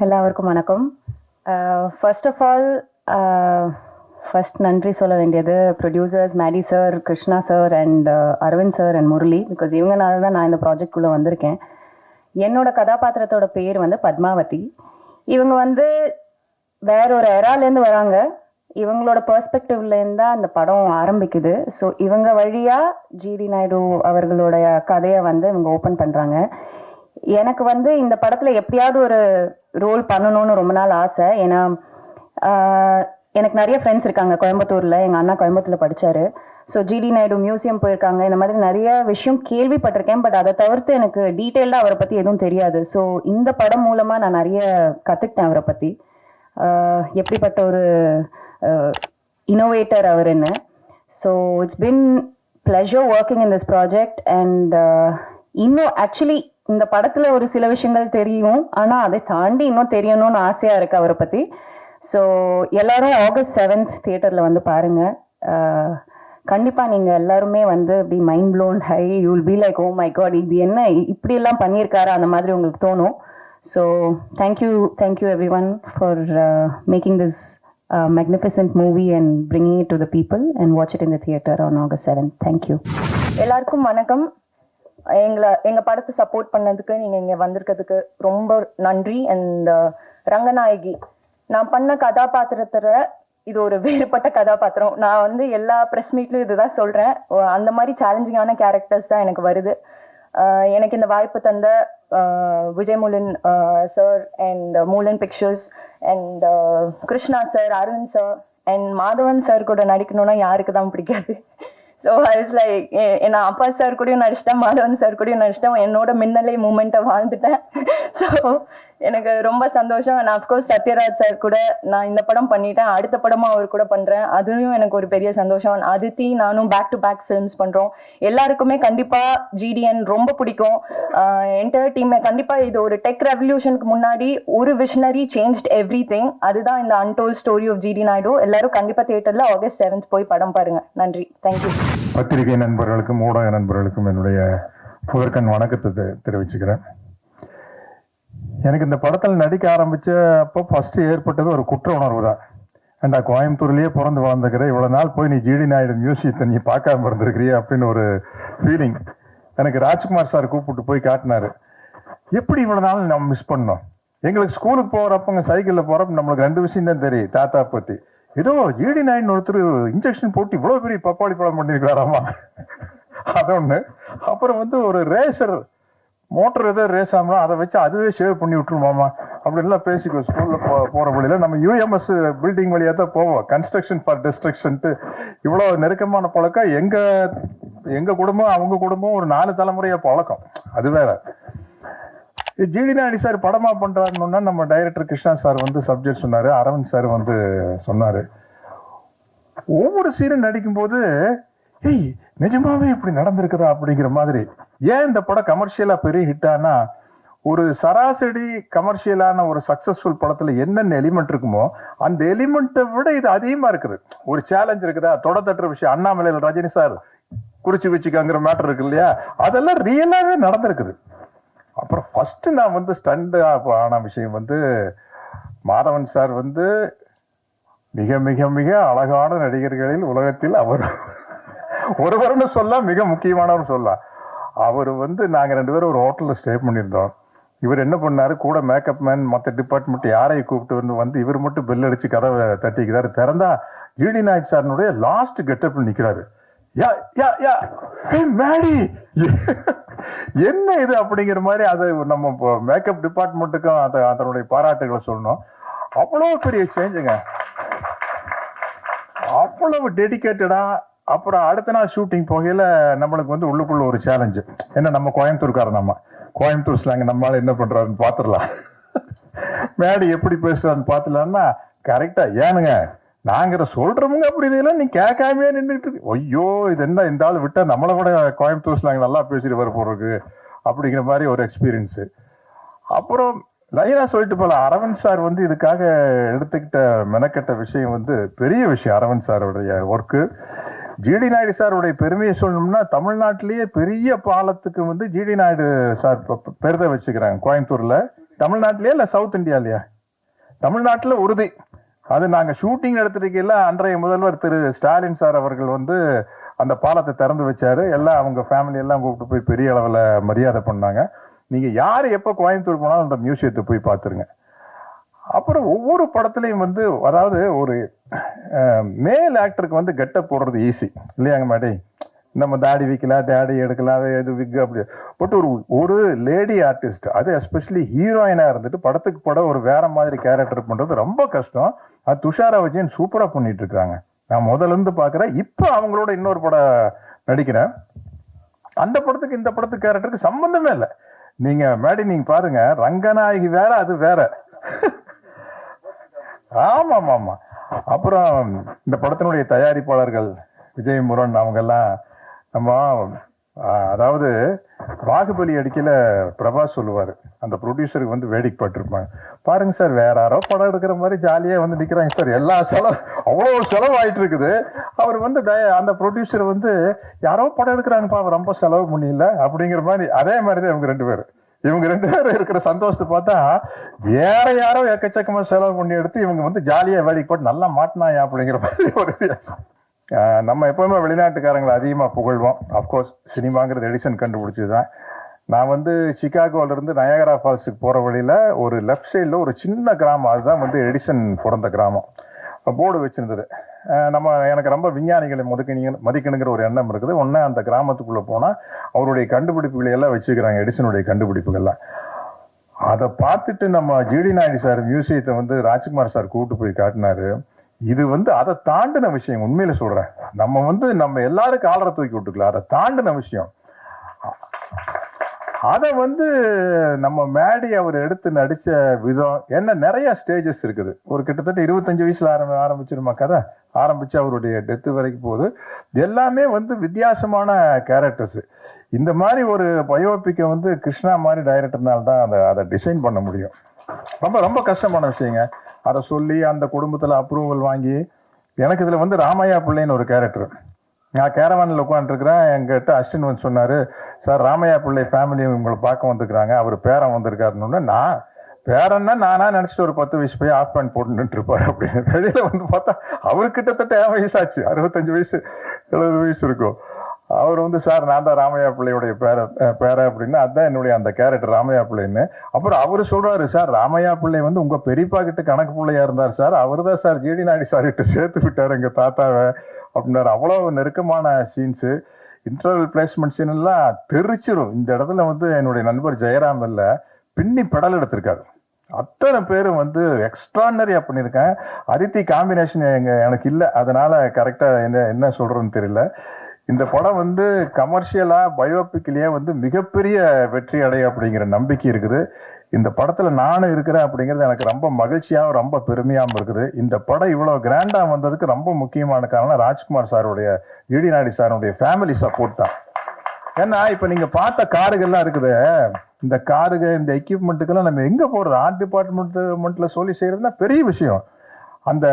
எல்லாருக்கும் வணக்கம். First of all first நன்றி சொல்ல வேண்டியது producers Maddy sir, Krishna sir and Aravind sir and Murali. Because இவங்கனால தான் நான் இந்த ப்ராஜெக்ட்குள்ளே வந்திருக்கேன். என்னோட கதாபாத்திரத்தோட பேர் வந்து பத்மாவதி. இவங்க வந்து வேற ஒரு எராலேருந்து வராங்க. இவங்களோட பெர்ஸ்பெக்டிவ்லேருந்து தான் அந்த படம் ஆரம்பிக்குது. ஸோ இவங்க வழியாக ஜிடி நாயுடு அவர்களோட கதையை வந்து இவங்க ஓப்பன் பண்ணுறாங்க. எனக்கு வந்து இந்த படத்தில் எப்படியாவது ஒரு ரோல் பண்ணணும்னு ரொம்ப நாள் ஆசை. ஏன்னா எனக்கு நிறைய ஃப்ரெண்ட்ஸ் இருக்காங்க கோயம்புத்தூரில். எங்கள் அண்ணா கோயம்புத்தூரில் படித்தார். ஸோ ஜிடி நாயுடு மியூசியம் போயிருக்காங்க. இந்த மாதிரி நிறைய விஷயம் கேள்விப்பட்டிருக்கேன். பட் அதை தவிர்த்து எனக்கு டீட்டெயில்டாக அவரை பற்றி எதுவும் தெரியாது. ஸோ இந்த படம் மூலமாக நான் நிறைய கற்றுக்கிட்டேன் அவரை பற்றி. எப்படிப்பட்ட ஒரு இன்னோவேட்டர் அவருன்னு. So it's been pleasure working in this project. And இன்னும் ஆக்சுவலி இந்த படத்துல ஒரு சில விஷயங்கள் தெரியும், ஆனா அதை தாண்டி இன்னும் தெரியணும்னு ஆசையா இருக்கு அவரை பத்தி. ஸோ எல்லாரும் ஆகஸ்ட் 7th தியேட்டர்ல வந்து பாருங்க. கண்டிப்பா நீங்க எல்லாருமே வந்து be mind blown high. You will be like, oh my God, இது என்ன இப்படி எல்லாம் பண்ணியிருக்காரு அந்த மாதிரி உங்களுக்கு தோணும். So thank you everyone for making this magnificent movie and bringing it to the people, and watch it in the theater on August 7th. Thank you. எல்லாருக்கும் வணக்கம். எங்க படத்தை சப்போர்ட் பண்ணதுக்கு, நீங்க இங்க வந்திருக்கிறதுக்கு ரொம்ப நன்றி. அண்ட் ரங்கநாயகி, நான் பண்ண கதாபாத்திரத்துல இது ஒரு வேறுபட்ட கதாபாத்திரம். நான் வந்து எல்லா ப்ரெஸ் மீட்லயும் இதுதான் சொல்றேன். அந்த மாதிரி சேலஞ்சிங்கான கேரக்டர்ஸ் தான் எனக்கு வருது. எனக்கு இந்த வாய்ப்பு தந்த Vijay Moolan sir and Moolan pictures and Krishna sir, Aravind sir and Madhavan sir கூட நடிக்கணும்னா யாருக்கு தான் பிடிக்காது. ஸோ ஐ வாஸ் லைக், நான் அப்பா சார் கூடயும் நடிச்சிட்டேன், மாதவன் சார் கூடயும் நடிச்சிட்டேன். என்னோட மின்னலை மூமெண்ட்டை வாழ்ந்துட்டேன். ஸோ எனக்கு ரொம்ப சந்தோஷம். நான் அஃப்கோர்ஸ் சத்யராஜ் சார் கூட நான் இந்த படம் பண்ணிட்டேன். அடுத்த படமும் அவர் கூட பண்ணுறேன். அதுலேயும் எனக்கு ஒரு பெரிய சந்தோஷம். அதித்தி நானும் பேக் டு பேக் ஃபிலிம்ஸ் பண்ணுறோம். எல்லாருக்குமே கண்டிப்பாக ஜிடிஎன் ரொம்ப பிடிக்கும். என்டையர் டீமே கண்டிப்பாக இது ஒரு டெக் ரெவல்யூஷனுக்கு முன்னாடி ஒரு விஷனரி சேஞ்ச்ட் எவ்ரி திங். அதுதான் இந்த untold story of GD Naidu. எல்லாரும் கண்டிப்பாக தியேட்டரில் ஆகஸ்ட் 7th போய் படம் பாருங்க. நன்றி, தேங்க்யூ. பத்திரிகை நண்பர்களுக்கும் ஊடக நண்பர்களுக்கும் என்னுடைய முதற்கண் வணக்கத்தை தெரிவிச்சுக்கிறேன். எனக்கு இந்த படத்தில் நடிக்க ஆரம்பிச்ச அப்போ ஃபர்ஸ்ட் ஏற்பட்டது ஒரு குற்ற உணர்வு தான். ஏண்டா கோயம்புத்தூர்லயே பிறந்து வளர்ந்துக்கிற, இவ்வளவு நாள் போய் நீ ஜிடி நாயுடு மியூசியத்தை நீ பார்க்காம இருந்திருக்கிறிய அப்படின்னு ஒரு ஃபீலிங். எனக்கு ராஜ்குமார் சார் கூப்பிட்டு போய் காட்டினாரு. எப்படி இவ்வளவு நாள் நம்ம மிஸ் பண்ணோம். எங்களுக்கு ஸ்கூலுக்கு போறப்பங்க சைக்கிள்ல போறப்ப நம்மளுக்கு 2 விஷயம் தான் தெரியும் தாத்தா பத்தி. ஏதோ ஜிடி நாயுடு ஒருத்தர் இன்ஜெக்ஷன் போட்டு இவ்வளவு பெரிய பப்பாளி பழம் பண்ணிருக்காராமா, அது ஒண்ணு. அப்புறம் வந்து ஒரு ரேசர் மோட்டர் ஏதோ ரேஸ் ஆகணும், அதை வச்சு அதுவே சேவ் பண்ணி விட்டுருமாமா அப்படின்லாம் பேசிக்கோ. ஸ்கூல்ல போற வழியில நம்ம யூஎம்எஸ் பில்டிங் வழியா தான் போவோம். கன்ஸ்ட்ரக்ஷன் ஃபார் டிஸ்ட்ரக்ஷன்ட்டு இவ்வளவு நெருக்கமான பழக்கம். எங்க குடும்பம் அவங்க குடும்பம் ஒரு 4 தலைமுறையா பழக்கம். அது வேற. ஜிடி நாயுடு சார் படமா பண்றாருன்னா நம்ம டைரக்டர் கிருஷ்ணா சார் வந்து சப்ஜெக்ட் சொன்னாரு, அரவிந்த் சார் வந்து சொன்னாரு. ஒவ்வொரு சீனும் நடிக்கும் போது ஏய் நிஜமாவே இப்படி நடந்திருக்குதா அப்படிங்கிற மாதிரி. ஏன் இந்த படம் கமர்ஷியலா பெரிய ஹிட் ஆனா, ஒரு சராசரி கமர்ஷியலான ஒரு சக்சஸ்ஃபுல் படத்துல என்னென்ன எலிமெண்ட் இருக்குமோ அந்த எலிமெண்ட்டை விட இது அதிகமா இருக்குது. ஒரு சேலஞ்ச் இருக்குதா, தொடத்தட்டுற விஷயம், அண்ணாமலையில ரஜினி சார் குறிச்சு வச்சுக்காங்கிற மேட்டர் இருக்கு இல்லையா, அதெல்லாம் ரியலாவே நடந்திருக்குது. அப்புறம் ஃபர்ஸ்ட் நான் வந்து ஸ்டண்ட் ஆன விஷயம் வந்து மாதவன் சார் வந்து மிக மிக மிக அழகான நடிகர்களில் உலகத்தில் அவர் ஒருவர்னு சொல்ல, மிக முக்கியமானவர் சொல்ல. அவர் வந்து நாங்க 2 பேரும் ஒரு ஹோட்டல்ல ஸ்டே பண்ணியிருந்தோம். இவர் என்ன பண்ணாரு, கூட மேக்கப் மேன் மற்ற டிபார்ட்மெண்ட் யாரையும் கூப்பிட்டு வந்து இவர் மட்டும் பெல் அடிச்சு கதவை தட்டிக்கிறாரு. திறந்தா ஜிடி நாயுடு சார்னுடைய லாஸ்ட் கெட்டப்ல நிக்கிறாரு. யா யா யா மேடி என்ன இது அப்படிங்கிற மாதிரி. அது நம்ம மேக்கப் டிபார்ட்மெண்ட்டுக்கும் அதனுடைய பாராட்டுகளை சொல்லணும். அவ்வளவு பெரிய சேஞ்சுங்க, அவ்வளவு டெடிகேட்டடா. அப்புறம் அடுத்த நாள் ஷூட்டிங் போகையில நம்மளுக்கு வந்து உள்ளுக்குள்ள ஒரு சேலஞ்சு. ஏன்னா நம்ம கோயம்புத்தூர்காரன், நம்ம கோயம்புத்தூர் ஸ்லாங் நம்மளால என்ன பண்றாருன்னு பாத்துடலாம், மேடி எப்படி பேசுறாருன்னு பாத்துலாம்னா கரெக்டா ஏனுங்க நாங்கிற சொல்றவங்க அப்படி இதெல்லாம் நீ கேட்காமே நின்றுட்டு இருக்கு. ஐயோ இது என்ன இந்த ஆள் விட்டா நம்மளை விட கோயம்புத்தூர் ஸ்லாங் நல்லா பேசிட்டு வர போறதுக்கு அப்படிங்கிற மாதிரி ஒரு எக்ஸ்பீரியன்ஸ். அப்புறம் லைனா சொல்லிட்டு போல, அரவிந்த் சார் வந்து இதுக்காக எடுத்துக்கிட்ட மெனக்கெட்ட விஷயம் வந்து பெரிய விஷயம். அரவிந்த் சாருடைய ஒர்க்கு. ஜிடி நாயுடு சாருடைய பெருமையை சொல்லணும்னா தமிழ்நாட்டிலேயே பெரிய பாலத்துக்கு வந்து ஜிடி நாயுடு சார் பெருதை வச்சுக்கிறாங்க கோயம்புத்தூர்ல. தமிழ்நாட்டிலேயே இல்ல சவுத் இந்தியாலயா? தமிழ்நாட்டில் உறுதி. அது நாங்கள் ஷூட்டிங் எடுத்துருக்கையில் அன்றைய முதல்வர் திரு ஸ்டாலின் சார் அவர்கள் வந்து அந்த பாலத்தை திறந்து வச்சாரு. எல்லாம் அவங்க ஃபேமிலி எல்லாம் கூப்பிட்டு போய் பெரிய அளவில் மரியாதை பண்ணாங்க. நீங்கள் யார் எப்போ கோயம்புத்தூர் போனாலும் அந்த மியூசியத்தை போய் பார்த்துருங்க. அப்புறம் ஒவ்வொரு படத்துலையும் வந்து அதாவது ஒரு மேல் ஆக்டருக்கு வந்து கெட்டப் போடுறது ஈஸி இல்லையாங்க மாடி, நம்ம தாடி வைக்கலாம், தாடி எடுக்கலாம், எது விக் அப்படி. பட் ஒரு லேடி ஆர்டிஸ்ட், அது எஸ்பெஷலி ஹீரோயினா இருந்துட்டு படத்துக்கு படம் ஒரு வேற மாதிரி கேரக்டர் பண்றது ரொம்ப கஷ்டம். அது துஷாரா விஜயன் சூப்பரா பண்ணிட்டு இருக்காங்க. நான் முதல்ல இருந்து பாக்குறேன். இப்போ அவங்களோட இன்னொரு படம் நடிக்கிறேன். அந்த படத்துக்கு இந்த படத்துக்கு கேரக்டருக்கு சம்பந்தமே இல்லை. நீங்க மேடி நீங்க பாருங்க, ரங்கநாயகி வேற, அது வேற. ஆமா ஆமா ஆமா. அப்புறம் இந்த படத்தினுடைய தயாரிப்பாளர்கள் விஜய் முருகன் அவங்க எல்லாம் நம்ம அதாவது பாகுபலி அடிக்கல பிரபாஸ் சொல்லுவாரு, அந்த ப்ரொடியூசருக்கு வந்து வேடிக்கை பட்டிருப்பாங்க, பாருங்க சார் வேற யாரோ படம் எடுக்கிற மாதிரி ஜாலியா வந்து நிக்கிறாங்க சார், எல்லா செலவு அவ்வளோ செலவாயிட்டு இருக்குது. அவர் வந்து அந்த ப்ரொடியூசர் வந்து யாரோ படம் எடுக்கிறாங்கப்பா, அவர் ரொம்ப செலவு பண்ணிடல அப்படிங்கிற மாதிரி. அதே மாதிரிதான் இவங்க ரெண்டு பேரும் இருக்கிற சந்தோஷத்தை பார்த்தா வேற யாரோ எக்கச்சக்கமா செலவு பண்ணி எடுத்து இவங்க வந்து ஜாலியா வேடிக்கை போட்டு நல்லா மாட்டினாயா அப்படிங்கிற மாதிரி ஒரு நம்ம எப்பவுமே வெளிநாட்டுக்காரங்களை அதிகமா புகழ்வோம். அப்கோர்ஸ் சினிமாங்கிறது எடிசன் கண்டுபிடிச்சதுதான். நான் வந்து சிகாகோல இருந்து நயாகரா ஃபால்ஸுக்கு போற வழியில ஒரு லெஃப்ட் சைட்ல ஒரு சின்ன கிராமம், அதுதான் வந்து எடிசன் பிறந்த கிராமம். போர்டு வச்சிருந்தது. எனக்கு ரொம்ப விஞ்ஞானிகளை மதிக்கணுங்கிற ஒரு எண்ணம் இருக்குது. ஒன்னு அந்த கிராமத்துக்குள்ள போனா அவருடைய கண்டுபிடிப்புகளை எல்லாம் வச்சுக்கிறாங்க, எடிசனுடைய கண்டுபிடிப்புகள்லாம். அதை பார்த்துட்டு நம்ம ஜிடி நாயுடு சார் மியூசியத்தை வந்து ராஜ்குமார் சார் கூப்பிட்டு போய் காட்டினாரு. இது வந்து அதை தாண்டின விஷயம். உண்மையில சொல்றேன், நம்ம எல்லாரும் காலரை தூக்கி விட்டுக்கலாம், அதை தாண்டின விஷயம். அதை வந்து நம்ம மேடி அவர் எடுத்து நடிச்ச விதம் என்ன, நிறைய ஸ்டேஜஸ் இருக்குது. ஒரு கிட்டத்தட்ட 25 வயசுல ஆரம்பிச்சிருமா கதை, ஆரம்பிச்சு அவருடைய டெத்து வரைக்கும் போகுது. எல்லாமே வந்து வித்தியாசமான கேரக்டர்ஸ். இந்த மாதிரி ஒரு பயோபிக்கை வந்து கிருஷ்ணா மாதிரி டைரக்டர்னால தான் அதை டிசைன் பண்ண முடியும். ரொம்ப ரொம்ப கஷ்டமான விஷயங்க. அதை சொல்லி அந்த குடும்பத்துல அப்ரூவல் வாங்கி. எனக்கு இதுல வந்து ராமையா பிள்ளைன்னு ஒரு கேரக்டர். நான் கேரவானில் உட்காந்துருக்கிறேன். எங்கிட்ட அஸ்டின் வந்து சொன்னாரு, சார் ராமையா பிள்ளை ஃபேமிலி உங்களை பார்க்க வந்துருக்காங்க, அவர் பேரன் வந்திருக்காருன்னு. நான் பேரன்னா நானா நினைச்சிட்டு ஒரு 10 வயசு போய் ஆஃப் பேண்ட் போட்டு இருப்பாரு அப்படின்னு. வெளியில வந்து பார்த்தா அவரு கிட்டத்தட்ட 50 வயசாச்சு, 65 வயசு 70 வயசு இருக்கும். அவர் வந்து சார் நான் தான் ராமையா பிள்ளையுடைய பேர அப்படின்னு. அதுதான் என்னுடைய அந்த கேரக்டர் ராமையா பிள்ளைன்னு. அப்புறம் அவரு சொல்றாரு, சார் ராமையா பிள்ளை வந்து உங்க பெரியப்பா கிட்ட கணக்கு பிள்ளையா இருந்தார் சார், அவரு தான் சார் ஜிடி நாயுடு சார் கிட்ட சேர்த்து விட்டாரு எங்க தாத்தாவை அப்படின்னாரு. அவ்வளவு நெருக்கமான சீன்ஸு. இன்டர்வல் பிளேஸ்மெண்ட் சீன் எல்லாம் தெரிச்சிரும். இந்த இடத்துல வந்து என்னுடைய நண்பர் ஜெயராம் இல்ல பின்னி பெடல் எடுத்திருக்காரு. அத்தனை பேரும் வந்து எக்ஸ்ட்ரானரியா பண்ணியிருக்கேன். அதித்தி காம்பினேஷன் எனக்கு இல்லை, அதனால கரெக்டா என்ன சொல்றதுன்னு தெரியல. இந்த படம் வந்து கமர்ஷியலா பயோபிக்லயே வந்து மிகப்பெரிய வெற்றி அடைய அப்படிங்கிற நம்பிக்கை இருக்குது. இந்த படத்துல நானும் இருக்கிறேன் அப்படிங்கிறது எனக்கு ரொம்ப மகிழ்ச்சியாகவும் ரொம்ப பெருமையாகவும் இருக்குது. இந்த படம் இவ்வளவு கிராண்டா வந்ததுக்கு ரொம்ப முக்கியமான காரணம் ராஜ்குமார் சாருடைய, ஜிடி நாயுடு சாருடைய ஃபேமிலி சப்போர்ட் தான். ஏன்னா இப்ப நீங்க பார்த்த காருகள்லாம் இருக்குது, இந்த காருக இந்த எக்யூப்மெண்ட்டுக்கெல்லாம் நம்ம எங்க போறது, ஆர்ட் டிபார்ட்மெண்ட்ல சொல்லி செய்யறதுன்னா பெரிய விஷயம். அந்த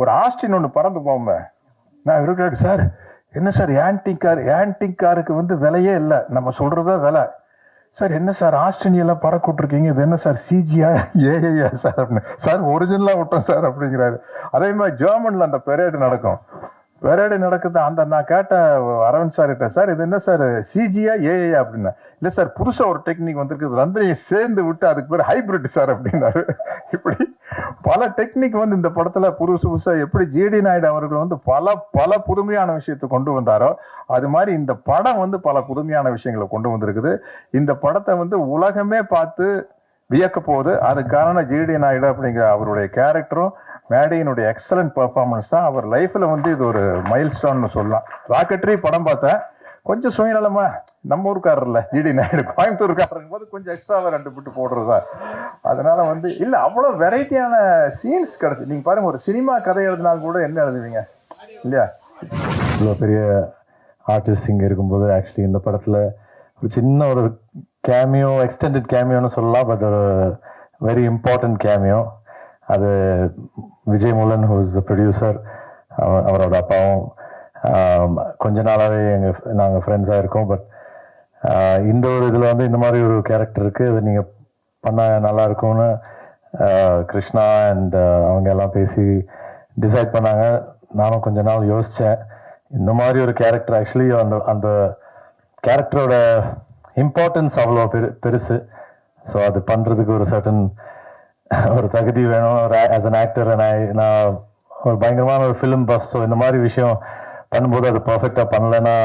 ஒரு ஆஸ்டின் ஒன்று பறந்து போவோமே, நான் இருக்கிறேன் சார், என்ன சார் ஆன்டிக் காருக்கு வந்து விலையே இல்லை, நம்ம சொல்றதா விலை சார். என்ன சார் ஆஸ்திரேலியெல்லாம் பறக்க விட்டுருக்கீங்க, இது என்ன சார் சிஜியா ஏஐயா சார் அப்படின்னு. சார் ஒரிஜினலா விட்டோம் சார் அப்படிங்கிறாரு. அதே மாதிரி ஜெர்மன்ல அந்த பெரேடு நடக்குது. அந்த நான் கேட்ட அரவிந்த் சார் கிட்ட, சார் இது என்ன சார் சிஜியா ஏஐயா அப்படின்னா, இல்ல சார் புதுசா ஒரு டெக்னிக் வந்திருக்கு, ரெண்டையும் சேர்ந்து விட்டு அதுக்கு பேர் ஹைபிரிட் சார் அப்படின்னாரு. இப்படி பல டெக்னிக் வந்து இந்த படத்துல புதுசா எப்படி ஜிடி நாயுடு அவர்கள் வந்து பல புதுமையான விஷயத்தை கொண்டு வந்தாரோ, அது மாதிரி இந்த படம் வந்து பல புதுமையான விஷயங்களை கொண்டு வந்திருக்குது. இந்த படத்தை வந்து உலகமே பார்த்து வியக்க போகுது. அதுக்கு காரணம் ஜிடி நாயுடு அப்படிங்கிற அவருடைய கேரக்டரும் மேடியினுடைய எக்ஸலன்ட் பெர்ஃபார்மன்ஸ் தான். அவர் லைஃப்ல வந்து இது ஒரு மைல் ஸ்டோன்னு சொல்லலாம். ராக்கெட்ரி படம் பார்த்தேன், கொஞ்சம் சுயநலமா, நம்ம ஊருக்காரர் இல்ல ஜிடி நாயுடு, கோயம்புத்தூர்காரங்க போது கொஞ்சம் எக்ஸ்ட்ராவா 2 பிட்டு போடுறதா. அதனால வந்து இல்ல அவ்வளவு வெரைட்டியான சீன்ஸ் கிடைச்சு. நீங்க பாருங்க, ஒரு சினிமா கதை எழுதினாலும் கூட என்ன எழுதுவீங்க இல்லையா? இவ்வளோ பெரிய ஆர்டிஸ்ட் இங்கே இருக்கும்போது ஆக்சுவலி இந்த படத்தில் ஒரு சின்ன ஒரு கேமியோ, எக்ஸ்டெண்டட் கேமியோன்னு சொல்லலாம், பட் ஒரு வெரி இம்பார்ட்டன்ட் கேமியோ. அது Vijay முலன், who is the producer, அவரோட அப்பாவும் கொஞ்ச நாளாகவே நாங்கள் ஃப்ரெண்ட்ஸாக இருக்கோம். பட் இந்த ஒரு இதில் வந்து இந்த மாதிரி ஒரு கேரக்டர் இருக்குது, அதை நீங்கள் பண்ணால் நல்லா இருக்கும்னு கிருஷ்ணா அண்ட் அவங்க எல்லாம் பேசி டிசைட் பண்ணாங்க. நானும் கொஞ்ச நாள் யோசித்தேன். இந்த மாதிரி ஒரு கேரக்டர் ஆக்சுவலி அந்த கேரக்டரோட இம்பார்ட்டன்ஸ் அவ்வளோ பெருசு. ஸோ அது பண்ணுறதுக்கு ஒரு சர்டன் ஒரு தகுதி வேணும் ஆஸ் அன் ஆக்டர். நான் ஒரு பயங்கரமான ஒரு ஃபிலிம் பஃப். ஸோ இந்த மாதிரி விஷயம் பண்ணும்போது அது பர்ஃபெக்டாக பண்ணலைன்னா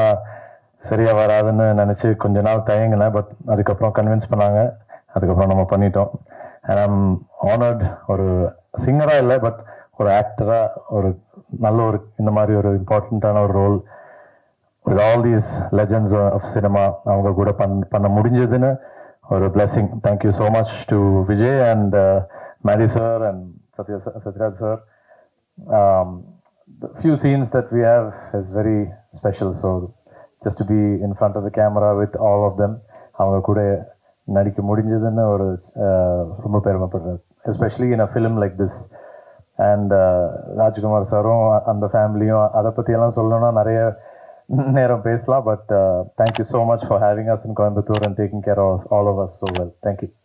சரியாக வராதுன்னு நினச்சி கொஞ்ச நாள் தயங்கினேன். பட் அதுக்கப்புறம் கன்வின்ஸ் பண்ணாங்க. அதுக்கப்புறம் நம்ம பண்ணிட்டோம். And I'm honoured. ஒரு சிங்கராக இல்லை, பட் ஒரு ஆக்டராக ஒரு நல்ல ஒரு இந்த மாதிரி ஒரு இம்பார்ட்டண்ட்டான ஒரு role with all these legends of cinema அவங்க கூட பண்ண முடிஞ்சதுன்னு ஒரு blessing. Thank you so much to Vijay and Madi sir and Satyaraj sir. The few scenes that we have is very special. So just to be in front of the camera with all of them, அவங்க கூட நடிக்க முடிஞ்சதுன்னு ஒரு ரொம்ப பெருமைப்படுறேன். Especially in a film like this. And Rajkumar சாரும் அந்த ஃபேமிலியும் அதை பற்றியெல்லாம் சொல்லணும்னா நிறைய நேரம் பேசலாம். But thank you so much for having us in Coimbatore and taking care of all of us so well. Thank you.